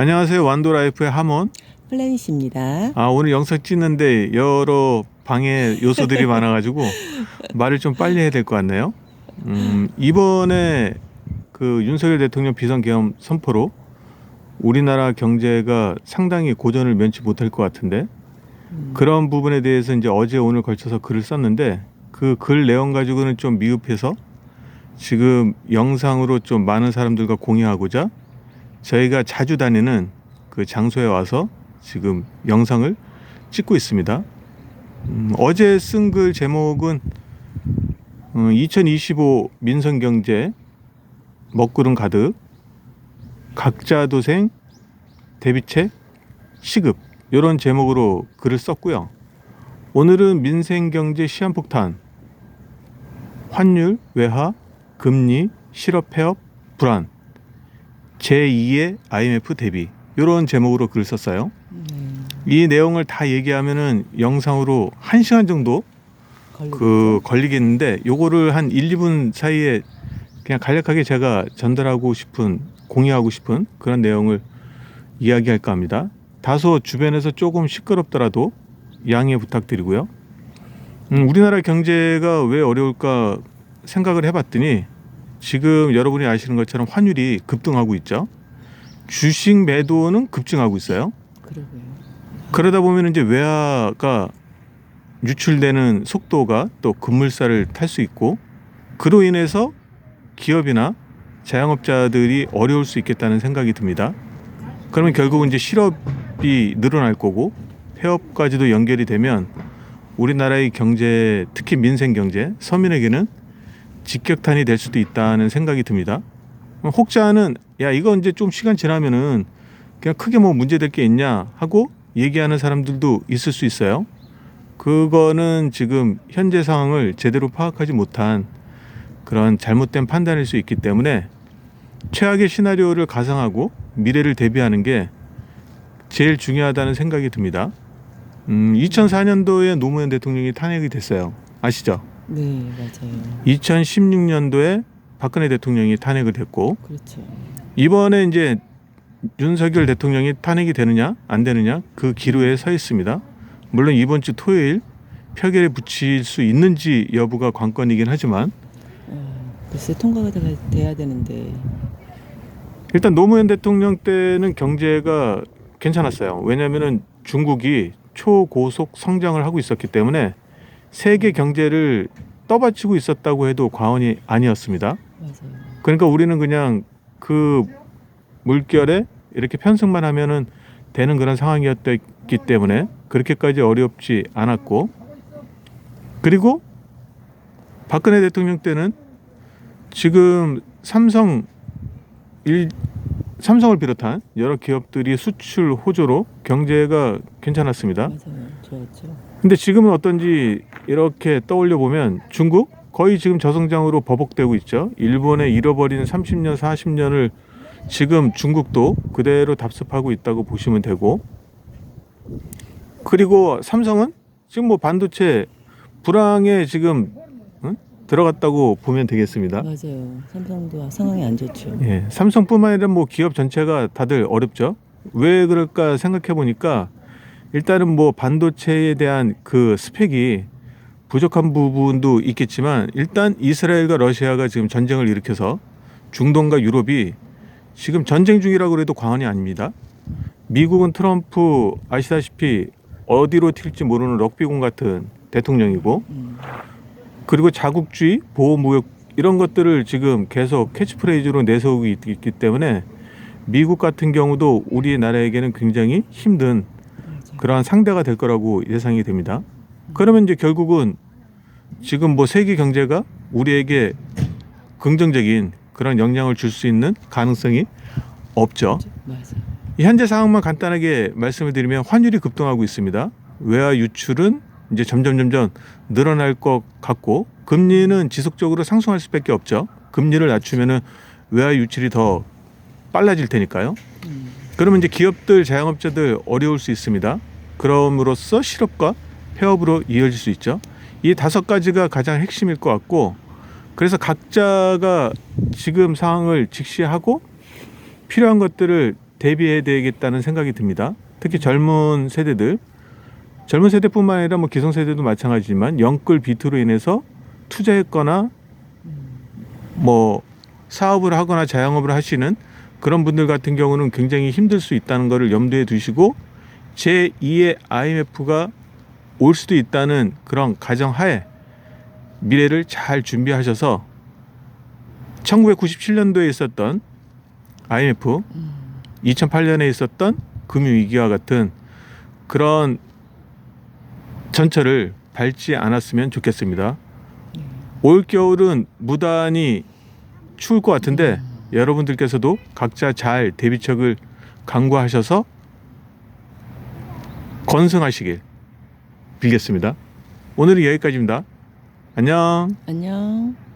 안녕하세요. 완도라이프의 하몬. 플래닛입니다. 오늘 영상 찍는데 여러 방해 요소들이 많아가지고 말을 좀 빨리 해야 될 것 같네요. 이번에 그 윤석열 대통령 비선계엄 선포로 우리나라 경제가 상당히 고전을 면치 못할 것 같은데 그런 부분에 대해서 이제 어제 오늘 걸쳐서 글을 썼는데 그 글 내용 가지고는 좀 미흡해서 지금 영상으로 좀 많은 사람들과 공유하고자 저희가 자주 다니는 그 장소에 와서 지금 영상을 찍고 있습니다. 어제 쓴 글 제목은 2025 민선경제 먹구름 가득 각자도생 대비책 시급 이런 제목으로 글을 썼고요. 오늘은 민생경제 시한폭탄, 환율, 외화, 금리, 실업 폐업, 불안, 제2의 IMF 대비 이런 제목으로 글을 썼어요. 이 내용을 다 얘기하면은 영상으로 1시간 정도 걸리겠는데 요거를 한 1, 2분 사이에 그냥 간략하게 제가 전달하고 싶은 공유하고 싶은 그런 내용을 이야기할까 합니다. 다소 주변에서 조금 시끄럽더라도 양해 부탁드리고요. 우리나라 경제가 왜 어려울까 생각을 해봤더니 지금 여러분이 아시는 것처럼 환율이 급등하고 있죠. 주식 매도는 급증하고 있어요. 그러게요. 그러다 보면 이제 외화가 유출되는 속도가 또 급물살을 탈 수 있고 그로 인해서 기업이나 자영업자들이 어려울 수 있겠다는 생각이 듭니다. 그러면 결국은 이제 실업이 늘어날 거고 폐업까지도 연결이 되면 우리나라의 경제, 특히 민생 경제, 서민에게는 직격탄이 될 수도 있다는 생각이 듭니다. 혹자는 야 이거 이제 좀 시간 지나면은 그냥 크게 뭐 문제될 게 있냐 하고 얘기하는 사람들도 있을 수 있어요. 그거는 지금 현재 상황을 제대로 파악하지 못한 그런 잘못된 판단일 수 있기 때문에 최악의 시나리오를 가상하고 미래를 대비하는 게 제일 중요하다는 생각이 듭니다. 2004년도에 노무현 대통령이 탄핵이 됐어요. 아시죠? 네, 맞아요. 2016년도에 박근혜 대통령이 탄핵을 됐고 그렇죠. 이번에 이제 윤석열 대통령이 탄핵이 되느냐 안 되느냐 그 기로에 서 있습니다. 물론 이번 주 토요일 표결에 붙일 수 있는지 여부가 관건이긴 하지만 글쎄 통과가 돼야 되는데. 일단 노무현 대통령 때는 경제가 괜찮았어요. 왜냐하면은 중국이 초고속 성장을 하고 있었기 때문에 세계 경제를 떠받치고 있었다고 해도 과언이 아니었습니다. 맞아요. 그러니까 우리는 그냥 그 물결에 이렇게 편승만 하면은 되는 그런 상황이었기 때문에 그렇게까지 어렵지 않았고, 그리고 박근혜 대통령 때는 지금 삼성을 비롯한 여러 기업들이 수출 호조로 경제가 괜찮았습니다. 맞아요. 좋았죠. 근데 지금은 어떤지 이렇게 떠올려 보면 중국 거의 지금 저성장으로 버벅대고 있죠. 일본의 잃어버린 30년, 40년을 지금 중국도 그대로 답습하고 있다고 보시면 되고, 그리고 삼성은 지금 뭐 반도체 불황에 지금 들어갔다고 보면 되겠습니다. 맞아요. 삼성도 상황이 안 좋죠. 예, 삼성뿐만 아니라 뭐 기업 전체가 다들 어렵죠. 왜 그럴까 생각해 보니까 일단은 뭐 반도체에 대한 그 스펙이 부족한 부분도 있겠지만 일단 이스라엘과 러시아가 지금 전쟁을 일으켜서 중동과 유럽이 지금 전쟁 중이라고 해도 과언이 아닙니다. 미국은 트럼프 아시다시피 어디로 튈지 모르는 럭비공 같은 대통령이고, 그리고 자국주의, 보호무역 이런 것들을 지금 계속 캐치프레이즈로 내세우고 있기 때문에 미국 같은 경우도 우리나라에게는 굉장히 힘든 그러한 상대가 될 거라고 예상이 됩니다. 그러면 이제 결국은 지금 뭐 세계 경제가 우리에게 긍정적인 그런 영향을 줄 수 있는 가능성이 없죠. 맞아요. 이 현재 상황만 간단하게 말씀을 드리면 환율이 급등하고 있습니다. 외화 유출은 이제 점점 늘어날 것 같고, 금리는 지속적으로 상승할 수밖에 없죠. 금리를 낮추면은 외화 유출이 더 빨라질 테니까요. 그러면 이제 기업들, 자영업자들 어려울 수 있습니다. 그럼으로써 실업과 폐업으로 이어질 수 있죠. 이 5가지가 가장 핵심일 것 같고, 그래서 각자가 지금 상황을 직시하고 필요한 것들을 대비해야 되겠다는 생각이 듭니다. 특히 젊은 세대뿐만 아니라 뭐 기성세대도 마찬가지지만 영끌 비트로 인해서 투자했거나 뭐 사업을 하거나 자영업을 하시는 그런 분들 같은 경우는 굉장히 힘들 수 있다는 것을 염두에 두시고 제2의 IMF가 올 수도 있다는 그런 가정하에 미래를 잘 준비하셔서 1997년도에 있었던 IMF, 2008년에 있었던 금융위기와 같은 그런 전철을 밟지 않았으면 좋겠습니다. 올겨울은 무단히 추울 것 같은데 여러분들께서도 각자 잘 대비책을 강구하셔서 건승하시길 빌겠습니다. 오늘은 여기까지입니다. 안녕. 안녕.